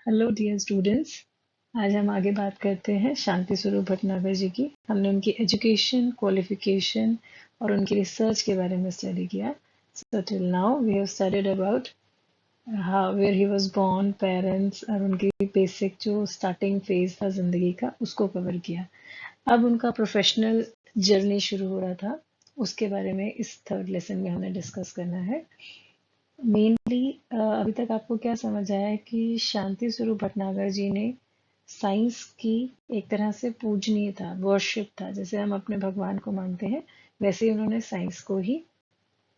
Hello dear students. आज हम आगे बात करते हैं शांति स्वरूप भटनागर जी की। हमने उनकी एजुकेशन, क्वालिफिकेशन और उनकी रिसर्च के बारे में स्टडी किया। So till now we have studied about how where he was born, parents और उनकी बेसिक जो स्टार्टिंग फेज था जिंदगी का, उसको कवर किया। अब उनका प्रोफेशनल जर्नी शुरू हो रहा था, उसके बारे में इस थर्ड लेसन में हमें डिस्कस करना है। मेनली अभी तक आपको क्या समझ आया है कि शांति स्वरूप भटनागर जी ने साइंस की एक तरह से पूजनीय था, वर्शिप था। जैसे हम अपने भगवान को मानते हैं, वैसे ही उन्होंने साइंस को ही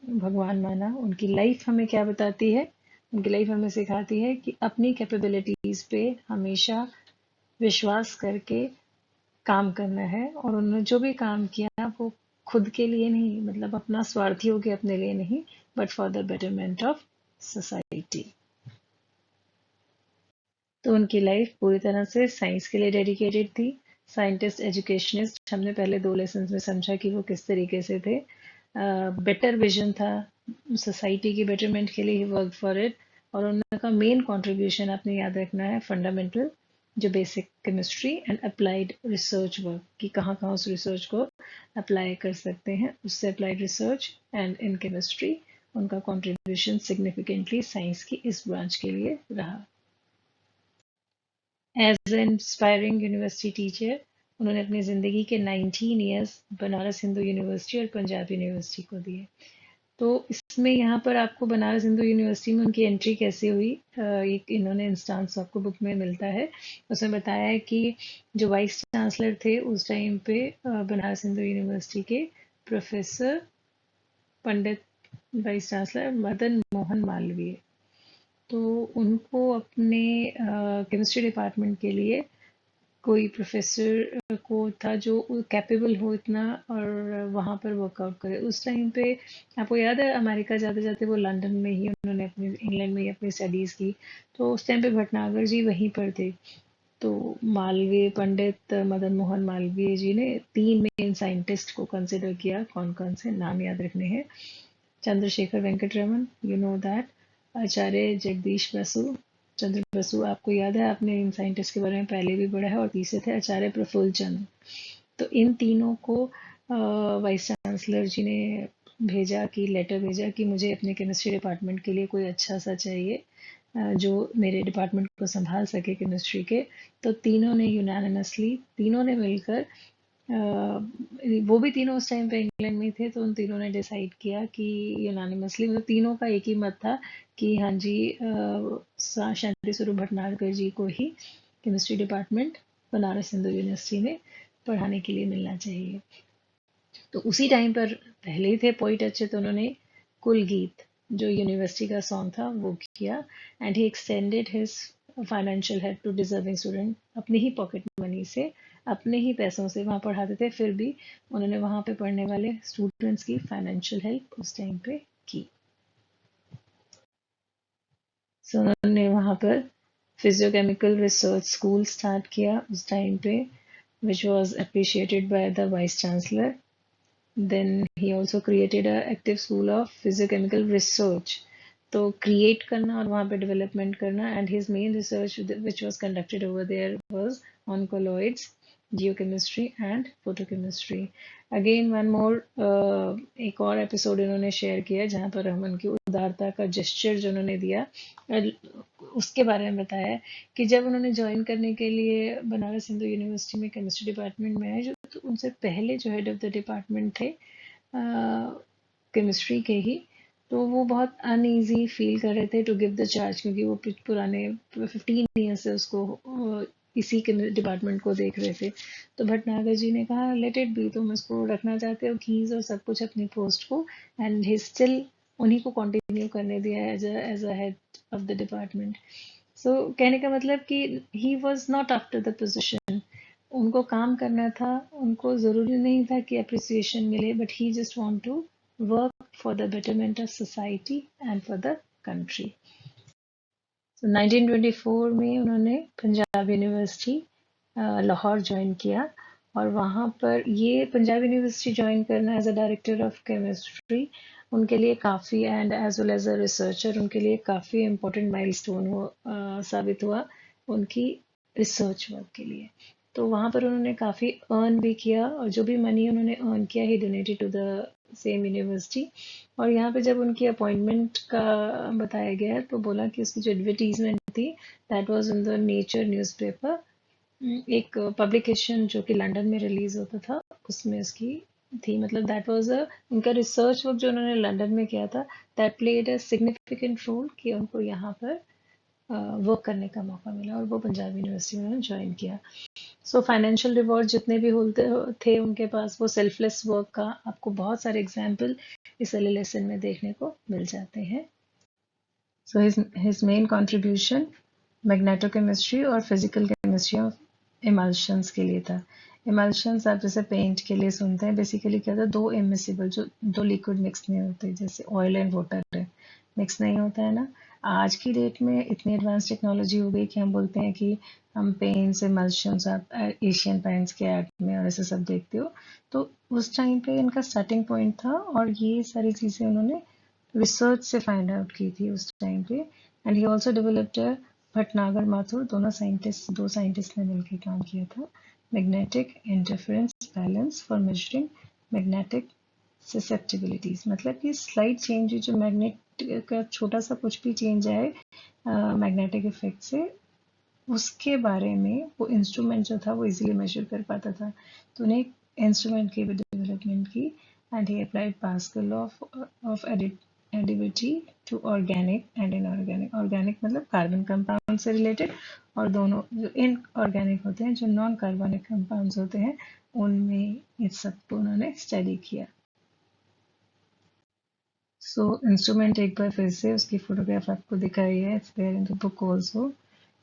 भगवान माना। उनकी लाइफ हमें क्या बताती है? उनकी लाइफ हमें सिखाती है कि अपनी कैपेबिलिटीज पे हमेशा विश्वास करके काम करना है, और उन्होंने जो भी काम किया वो खुद के लिए नहीं, मतलब अपना स्वार्थी होके अपने लिए नहीं, but for the betterment of society. तो उनकी लाइफ पूरी तरह से साइंस के लिए डेडिकेटेड थी। साइंटिस्ट, एजुकेशनिस्ट, हमने पहले 2 लेसन में समझा कि वो किस तरीके से थे। बेटर विजन था, सोसाइटी की बेटरमेंट के लिए ही वर्क फॉर इट। और उनका मेन कंट्रीब्यूशन आपने याद रखना है, फंडामेंटल जो basic chemistry and applied research work, कि कहाँ कहाँ उस रिसर्च को अप्लाई कर सकते हैं, उससे applied research and in chemistry उनका कंट्रीब्यूशन सिग्निफिकेंटली साइंस की इस ब्रांच के लिए रहा। As an inspiring university teacher उन्होंने अपनी ज़िंदगी के 19 ईयर्स बनारस हिंदू यूनिवर्सिटी और पंजाब यूनिवर्सिटी को दिए। तो इसमें यहाँ पर आपको बनारस हिंदू यूनिवर्सिटी में उनकी एंट्री कैसे हुई, एक इन्होंने इंस्टांस आपको बुक में मिलता है। उसमें बताया है कि जो वाइस चांसलर थे उस टाइम पे बनारस हिंदू यूनिवर्सिटी के प्रोफेसर पंडित वाइस चांसलर मदन मोहन मालवीय, तो उनको अपने केमिस्ट्री डिपार्टमेंट के लिए कोई प्रोफेसर को था जो कैपेबल हो इतना और वहाँ पर वर्कआउट करे। उस टाइम पे आपको याद है, अमेरिका जाते जाते वो लंदन में ही उन्होंने अपनी, इंग्लैंड में ही अपनी स्टडीज़ की। तो उस टाइम पे भटनागर जी वहीं पर थे। तो मालवीय, पंडित मदन मोहन मालवीय जी ने 3 मेन साइंटिस्ट को कंसिडर किया। कौन कौन से नाम याद रखने हैं? Chandrashekhar Venkata Raman, you know that. Acharya Jagadish Basu, Chandra Basu आपको याद है, आपने इन साइंटिस्ट के बारे में पहले भी पढ़ा है। और तीसरे थे आचार्य प्रफुल्ल चंद्र। तो इन तीनों को वाइस चांसलर जी ने भेजा, कि लेटर भेजा कि मुझे अपने केमिस्ट्री डिपार्टमेंट के लिए कोई अच्छा सा चाहिए जो मेरे डिपार्टमेंट को संभाल सके केमिस्ट्री के। तो तीनों ने यूनानिमसली, तीनों ने मिलकर, वो भी तीनों उस टाइम पे इंग्लैंड में थे, तो उन तीनों ने डिसाइड किया कि यूनानिमसली, मतलब तीनों का एक ही मत था कि हाँ जी, शांति स्वरूप भटनागर जी को ही chemistry department Banaras Hindu university में पढ़ाने के लिए मिलना चाहिए। तो उसी टाइम पर पहले ही थे पोइट अच्छे, तो उन्होंने कुल गीत जो यूनिवर्सिटी का सॉन्ग था वो किया। And he extended his financial help to deserving student. अपनी ही पॉकेट मनी से, अपने ही पैसों से वहाँ पढ़ाते थे, फिर भी उन्होंने वहाँ पे पढ़ने वाले स्टूडेंट्स की फाइनेंशियल हेल्प उस टाइम पे की। सो उन्होंने वहाँ पर फिजियोकेमिकल रिसर्च स्कूल स्टार्ट किया उस टाइम पे, which was appreciated by the vice chancellor. Then he also created a active school of physiochemical research. तो create करना और वहाँ पे development करना, and his main research which was conducted over there was on colloids, geochemistry and photochemistry. Again one more, एक और episode इन्होंने share किया जहाँ पर हम उनकी उदारता का जेस्चर जो उन्होंने दिया उसके बारे में बताया, कि जब उन्होंने ज्वाइन करने के लिए बनारस हिंदू यूनिवर्सिटी में केमिस्ट्री डिपार्टमेंट में आए, जो तो उनसे पहले जो हेड ऑफ द डिपार्टमेंट थे केमिस्ट्री के ही, तो वो बहुत अनईजी फील कर रहे थे टू गिव द चार्ज, क्योंकि वो पुराने 15 ईयर से उसको इसी के डिपार्टमेंट को देख रहे थे। तो भटनागर जी ने कहा लेट इट बी, तुम इसको रखना चाहते हो कीज और सब कुछ अपनी पोस्ट को, एंड ही स्टिल उन्हीं को कंटिन्यू करने दिया as a head of the department. So कहने का मतलब कि he was not after the position, उनको काम करना था, उनको ज़रूरी नहीं था कि अप्रिसिएशन मिले, but he just want to work for the betterment of society and for the country. तो 1924 में उन्होंने पंजाब यूनिवर्सिटी लाहौर ज्वाइन किया, और वहाँ पर ये पंजाब यूनिवर्सिटी ज्वाइन करना as a director of chemistry उनके लिए काफ़ी, and as well as a researcher उनके लिए काफ़ी इम्पोर्टेंट माइलस्टोन साबित हुआ। उनकी रिसर्च वर्क के लिए। तो वहाँ पर उन्होंने काफ़ी अर्न भी किया, और जो भी मनी उन्होंने अर्न किया he donated to the same university. और यहाँ पे जब उनकी अपॉइंटमेंट का बताया गया है, तो बोला कि उसकी जो एडवर्टीजमेंट थी, that was in the nature newspaper, एक पब्लिकेशन जो कि लंदन में रिलीज होता था, उसमें उसकी थी। मतलब दैट वाज अ, उनका रिसर्च वर्क जो उन्होंने लंदन में किया था, that played a significant role कि उनको यहाँ पर वर्क करने का मौका मिला, और वो पंजाब यूनिवर्सिटी में उन्होंने ज्वाइन किया। सो फाइनेंशियल रिवॉर्ड जितने भी होते थे उनके पास, वो सेल्फलेस वर्क का आपको बहुत सारे एग्जाम्पल इस वाले लेसन में देखने को मिल जाते हैं। सो हिज मेन कंट्रीब्यूशन मैग्नेटोकेमिस्ट्री और फिजिकल केमिस्ट्री ऑफ इमल्शंस के लिए था। इमल्शंस आप जैसे पेंट के लिए सुनते हैं, बेसिकली क्या होता है, दो इमिसिबल, जो दो लिक्विड मिक्स नहीं होते, जैसे ऑयल एंड वाटर है, मिक्स नहीं होता है ना। आज की डेट में इतनी एडवांस टेक्नोलॉजी हो गई कि हम बोलते हैं कि हम पेंट्स, इमल्शंस, आप एशियन पेंट्स के ऐड में और ऐसे सब देखते हो। तो उस टाइम पे इनका स्टार्टिंग पॉइंट था, और ये सारी चीज़ें उन्होंने रिसर्च से फाइंड आउट की थी उस टाइम पे। And he also developed Bhatnagar Mathur, दो साइंटिस्ट ने मिलकर काम किया था, magnetic interference balance for measuring magnetic susceptibilities. मतलब कि स्लाइड चेंज, जो मैग्नेट का छोटा सा कुछ भी चेंज आए मैग्नेटिक इफेक्ट से, उसके बारे में वो इंस्ट्रूमेंट जो था वो इजीली मेजर कर पाता था। तो उन्हें इंस्ट्रूमेंट की भी डेवलपमेंट की। And he applied Pascal law of एडिबिलिटी to organic and inorganic. Organic मतलब कार्बन कंपाउंड से रिलेटेड, और दोनों जो इनऑर्गेनिक होते हैं, जो नॉन कार्बनिक कंपाउंड्स होते हैं, उनमें इस सबको उन्होंने स्टडी किया। सो इंस्ट्रूमेंट एक बार फिर से उसकी फोटोग्राफ आपको दिखाई है, it's there in the book also.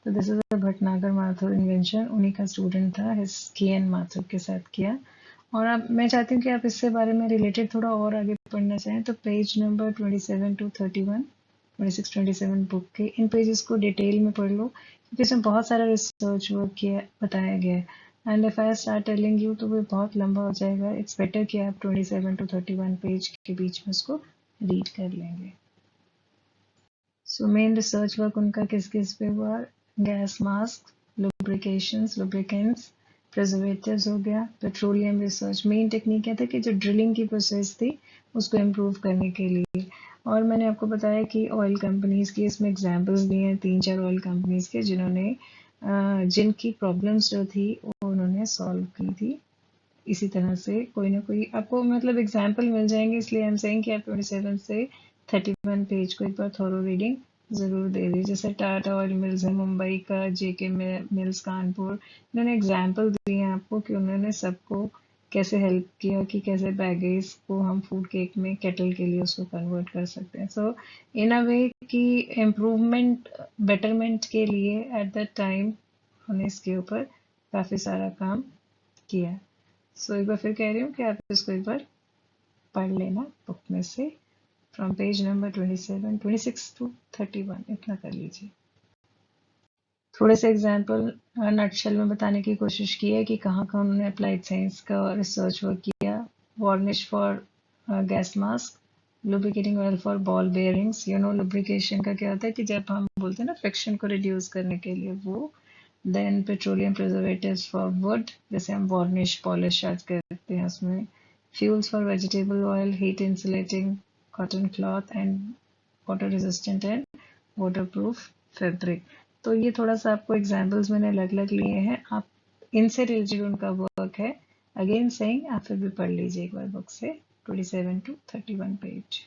तो this is a Bhatnagar Mathur invention, उन्हीं का स्टूडेंट था, हिज के एन माथुर के साथ किया। और अब मैं चाहती हूँ कि आप इससे बारे में रिलेटेड थोड़ा और आगे पढ़ना चाहें, तो पेज नंबर 27 to 31, 26-27 बुक के इन पेजेस को डिटेल में पढ़ लो, क्योंकि इसमें बहुत सारा रिसर्च वर्क किया बताया गया है। And if I start telling you तो वो बहुत लंबा हो जाएगा। इट्स बेटर कि आप 27 to 31 पेज के बीच में उसको रीड कर लेंगे। सो मेन रिसर्च वर्क उनका किस किस पे हुआ? गैस मास्क, लुब्रिकेंट्स, प्रिजर्वेटिव्स हो गया, पेट्रोलियम रिसर्च। मेन टेक्निक क्या था कि जो ड्रिलिंग की प्रोसेस थी उसको इम्प्रूव करने के लिए। और मैंने आपको बताया कि ऑयल कंपनीज की इसमें एग्जांपल्स दिए हैं, 3-4 ऑयल कंपनीज के, जिन्होंने जिनकी प्रॉब्लम्स जो थी वो उन्होंने सॉल्व की थी। इसी तरह से कोई ना कोई आपको मतलब एग्जाम्पल मिल जाएंगे, इसलिए आई एम सेइंग कि आप 27 से 31 पेज को एक बार थोरो रीडिंग जरूर दे दीजिए। जैसे टाटा ऑयल मिल्स है मुंबई का, जेके मिल्स कानपुर, इन्होंने एग्जाम्पल दिए हैं आपको कि उन्होंने सबको कैसे हेल्प किया, कि कैसे बैगेज को हम फूड केक में केटल के लिए उसको कन्वर्ट कर सकते हैं। सो इन अ वे कि इम्प्रूवमेंट, बेटरमेंट के लिए एट दैट टाइम उन्होंने इसके ऊपर काफ़ी सारा काम किया। सो एक बार फिर कह रही हूँ कि आप इसको एक बार पढ़ लेना बुक में से, फ्रॉम पेज नंबर 27, 26 to 31, इतना कर लीजिए। थोड़े से एग्जाम्पल नटशेल में बताने की कोशिश की है कि कहाँ कहाँ उन्होंने अप्लाइड साइंस का रिसर्च वर्क किया। Varnish for gas mask, lubricating oil for ball bearings. You know lubrication का क्या होता है कि जब हम बोलते हैं ना फ्रिक्शन को रिड्यूस करने के लिए, वो। Then petroleum preservatives for wood, जैसे हम वार्निश पॉलिश आज करते हैं उसमें। Fuels for vegetable oil, heat insulating cotton cloth and water resistant and waterproof fabric. तो ये थोड़ा सा आपको एग्जाम्पल्स मैंने अलग अलग लिए हैं, आप इनसे रिलेटेड उनका वर्क है। अगेन सेइंग आप फिर भी पढ़ लीजिए एक बार बुक से 27 to 31 पेज।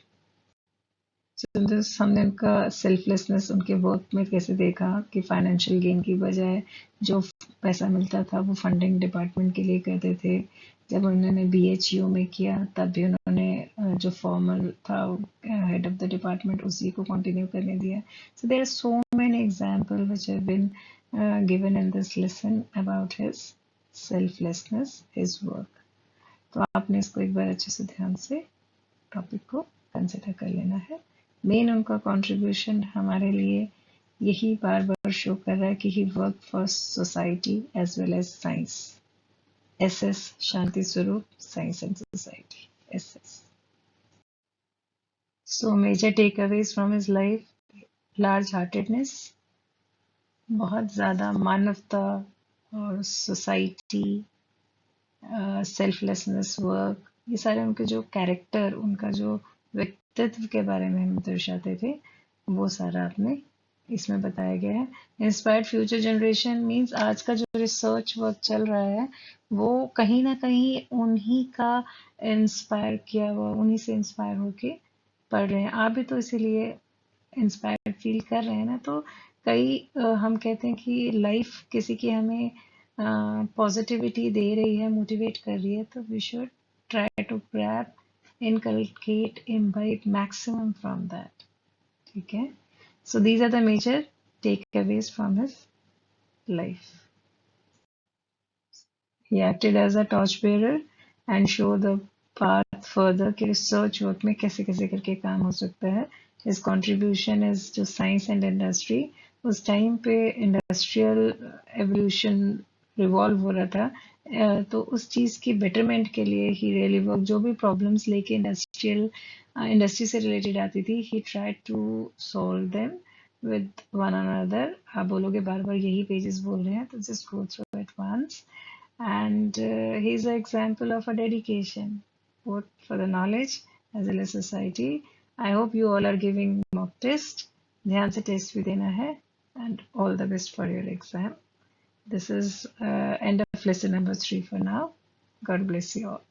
हमने उनका सेल्फलेसनेस उनके वर्क में कैसे देखा कि फाइनेंशियल गेन की बजाय जो पैसा मिलता था वो फंडिंग डिपार्टमेंट के लिए करते थे। जब उन्होंने बीएचयू में किया तब भी उन्होंने जो फॉर्मल था हेड ऑफ द डिपार्टमेंट उसी को कंटिन्यू करने दिया। So there are so many example which have been given in this lesson about his selflessness, his work. तो आपने इसको एक बार अच्छे से ध्यान से टॉपिक को कंसिडर कर लेना है। मेन उनका कंट्रीब्यूशन हमारे लिए यही बार बार शो कर रहा है कि he work for society as well as science. S S Shanti Swarup science and society, S S. So major takeaways from his life: large heartedness, बहुत ज़्यादा मानवता और सोसाइटी, सेल्फलेसनेस वर्क, ये सारे उनके जो कैरेक्टर, उनका जो व्यक्तित्व के बारे में हम दर्शाते थे, वो सारा आपने इसमें बताया गया है। इंस्पायर्ड फ्यूचर जनरेशन मींस आज का जो रिसर्च वर्क चल रहा है वो कहीं ना कहीं उन्हीं का इंस्पायर किया हुआ, उन्हीं से इंस्पायर होके पढ़ रहे हैं। आप भी तो इसीलिए इंस्पायर्ड फील कर रहे हैं ना। तो कई हम कहते हैं कि लाइफ किसी की हमें पॉजिटिविटी दे रही है, मोटिवेट कर रही है, तो we should try to grab, inculcate, imbibe maximum from that. ठीक है। So these are the major takeaways from his life. He acted as a torchbearer and show the path further कि research work में कैसे कैसे करके काम हो सकता है. His contribution is to science and industry. उस टाइम पे इंडस्ट्रियल एवोल्यूशन रिवॉल्व हो रहा था, तो उस चीज़ की बेटरमेंट के लिए ही रियली वर्क, जो भी प्रॉब्लम्स लेके इंडस्ट्री से रिलेटेड आती थी, he try to solve them with one another. आप बोलोगे बार बार यही पेजेस बोल रहे हैं, तो just go through it once. And he's an example of a dedication, both for the knowledge as well as society. I hope you all are giving mock test. ध्यान से test भी देना है, and all the best for your exam. This is end of lesson number 3 for now. God bless you all.